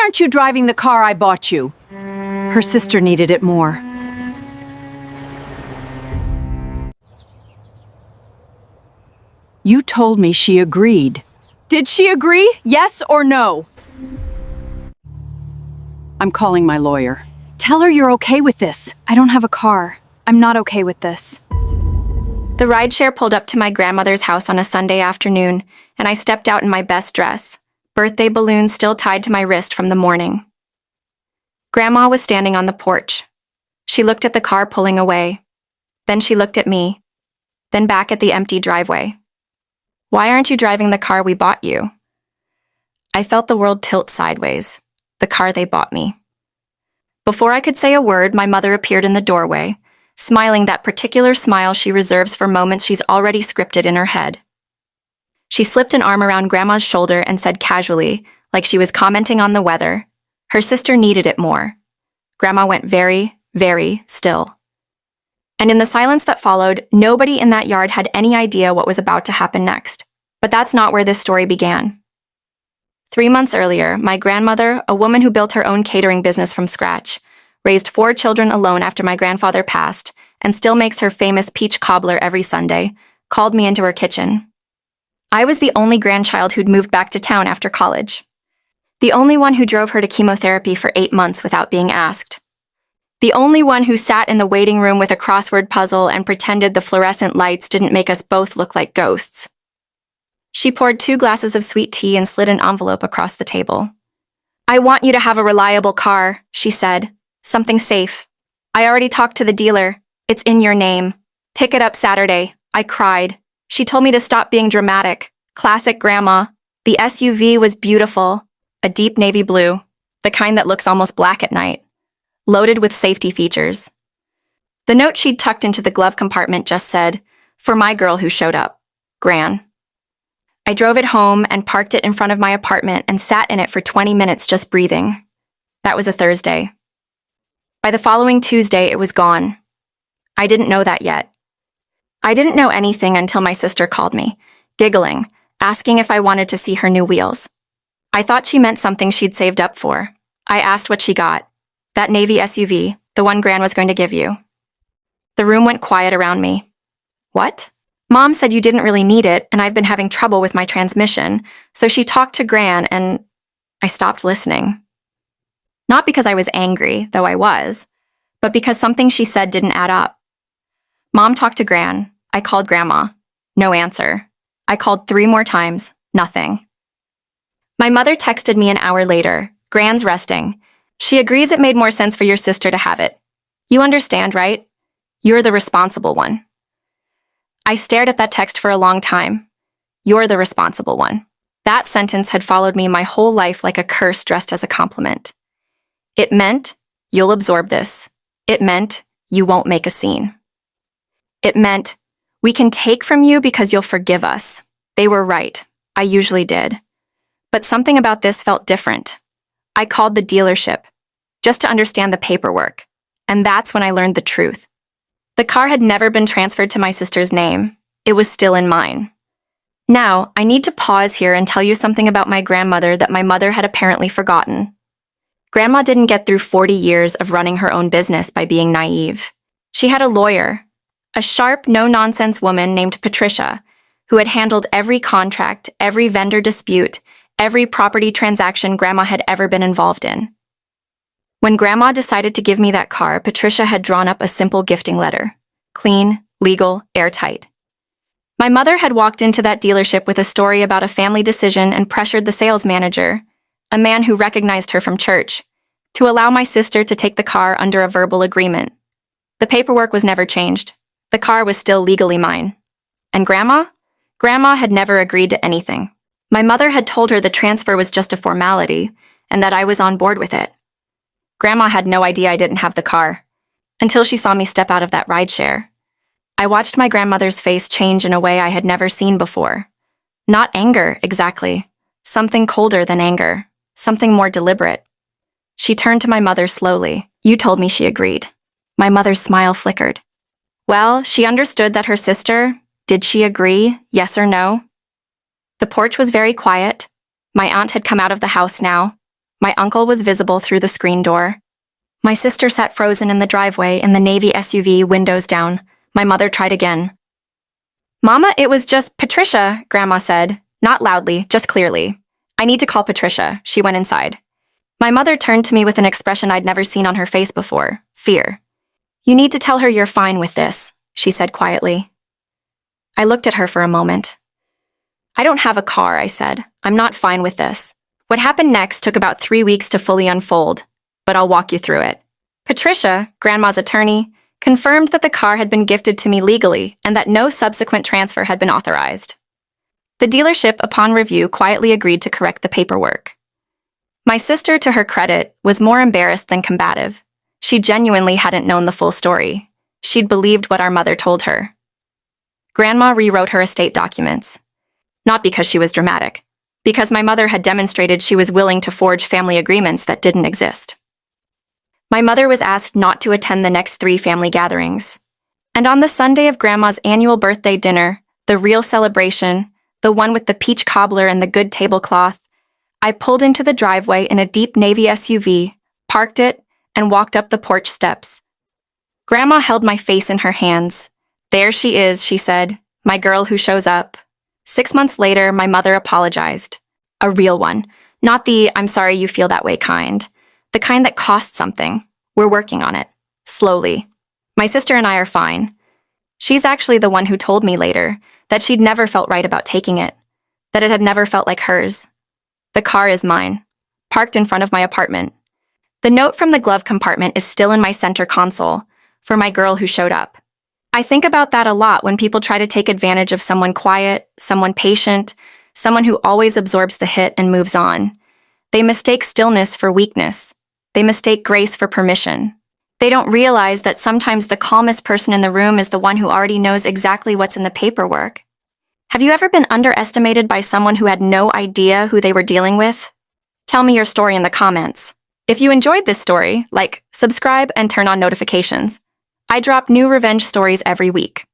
aren't you driving the car I bought you? Her sister needed it more. You told me she agreed. Did she agree? Yes or no? I'm calling my lawyer. Tell her you're okay with this. I don't have a car. I'm not okay with this. The rideshare pulled up to my grandmother's house on a Sunday afternoon, and I stepped out in my best dress, birthday balloons still tied to my wrist from the morning. Grandma was standing on the porch. She looked at the car pulling away. Then she looked at me, then back at the empty driveway. "Why aren't you driving the car we bought you?" I felt the world tilt sideways, the car they bought me. Before I could say a word, my mother appeared in the doorway, smiling that particular smile she reserves for moments she's already scripted in her head. She slipped an arm around Grandma's shoulder and said casually, like she was commenting on the weather, her sister needed it more. Grandma went very, very still. And in the silence that followed, nobody in that yard had any idea what was about to happen next. But that's not where this story began. 3 months earlier, my grandmother, a woman who built her own catering business from scratch, raised 4 children alone after my grandfather passed, and still makes her famous peach cobbler every Sunday, called me into her kitchen. I was the only grandchild who'd moved back to town after college. The only one who drove her to chemotherapy for 8 months without being asked. The only one who sat in the waiting room with a crossword puzzle and pretended the fluorescent lights didn't make us both look like ghosts. She poured 2 glasses of sweet tea and slid an envelope across the table. "I want you to have a reliable car," she said. "Something safe. I already talked to the dealer. It's in your name. Pick it up Saturday." I cried. She told me to stop being dramatic. Classic Grandma. The SUV was beautiful. A deep navy blue, the kind that looks almost black at night. Loaded with safety features. The note she'd tucked into the glove compartment just said, "For my girl who showed up. Gran." I drove it home and parked it in front of my apartment and sat in it for 20 minutes just breathing. That was a Thursday. By the following Tuesday, it was gone. I didn't know that yet. I didn't know anything until my sister called me, giggling, asking if I wanted to see her new wheels. I thought she meant something she'd saved up for. I asked what she got. That navy SUV, the one Gran was going to give you. The room went quiet around me. "What?" "Mom said you didn't really need it, and I've been having trouble with my transmission, so she talked to Gran and..." I stopped listening. Not because I was angry, though I was, but because something she said didn't add up. Mom talked to Gran. I called Grandma. No answer. I called 3 more times. Nothing. My mother texted me an hour later. "Gran's resting. She agrees it made more sense for your sister to have it. You understand, right? You're the responsible one." I stared at that text for a long time. You're the responsible one. That sentence had followed me my whole life like a curse dressed as a compliment. It meant, you'll absorb this. It meant, you won't make a scene. It meant, we can take from you because you'll forgive us. They were right. I usually did. But something about this felt different. I called the dealership, just to understand the paperwork. And that's when I learned the truth. The car had never been transferred to my sister's name. It was still in mine. Now, I need to pause here and tell you something about my grandmother that my mother had apparently forgotten. Grandma didn't get through 40 years of running her own business by being naive. She had a lawyer, a sharp, no-nonsense woman named Patricia, who had handled every contract, every vendor dispute, every property transaction Grandma had ever been involved in. When Grandma decided to give me that car, Patricia had drawn up a simple gifting letter. Clean, legal, airtight. My mother had walked into that dealership with a story about a family decision and pressured the sales manager, a man who recognized her from church, to allow my sister to take the car under a verbal agreement. The paperwork was never changed. The car was still legally mine. And Grandma? Grandma had never agreed to anything. My mother had told her the transfer was just a formality and that I was on board with it. Grandma had no idea I didn't have the car, until she saw me step out of that rideshare. I watched my grandmother's face change in a way I had never seen before. Not anger, exactly. Something colder than anger. Something more deliberate. She turned to my mother slowly. "You told me she agreed." My mother's smile flickered. Well, she understood that her sister... Did she agree, yes or no? The porch was very quiet. My aunt had come out of the house now. My uncle was visible through the screen door. My sister sat frozen in the driveway in the navy SUV, windows down. My mother tried again. "Mama, it was just Patricia," Grandma said, not loudly, just clearly. "I need to call Patricia." She went inside. My mother turned to me with an expression I'd never seen on her face before, fear. "You need to tell her you're fine with this," she said quietly. I looked at her for a moment. "I don't have a car," I said. "I'm not fine with this." What happened next took about 3 weeks to fully unfold, but I'll walk you through it. Patricia, Grandma's attorney, confirmed that the car had been gifted to me legally and that no subsequent transfer had been authorized. The dealership, upon review, quietly agreed to correct the paperwork. My sister, to her credit, was more embarrassed than combative. She genuinely hadn't known the full story. She'd believed what our mother told her. Grandma rewrote her estate documents. Not because she was dramatic, because my mother had demonstrated she was willing to forge family agreements that didn't exist. My mother was asked not to attend the next 3 family gatherings. And on the Sunday of Grandma's annual birthday dinner, the real celebration, the one with the peach cobbler and the good tablecloth, I pulled into the driveway in a deep navy SUV, parked it, and walked up the porch steps. Grandma held my face in her hands. "There she is," she said, "my girl who shows up." 6 months later, my mother apologized. A real one, not the "I'm sorry you feel that way" kind. The kind that costs something. We're working on it. Slowly. My sister and I are fine. She's actually the one who told me later that she'd never felt right about taking it, that it had never felt like hers. The car is mine, parked in front of my apartment. The note from the glove compartment is still in my center console, for my girl who showed up. I think about that a lot when people try to take advantage of someone quiet, someone patient, someone who always absorbs the hit and moves on. They mistake stillness for weakness. They mistake grace for permission. They don't realize that sometimes the calmest person in the room is the one who already knows exactly what's in the paperwork. Have you ever been underestimated by someone who had no idea who they were dealing with? Tell me your story in the comments. If you enjoyed this story, like, subscribe, and turn on notifications. I drop new revenge stories every week.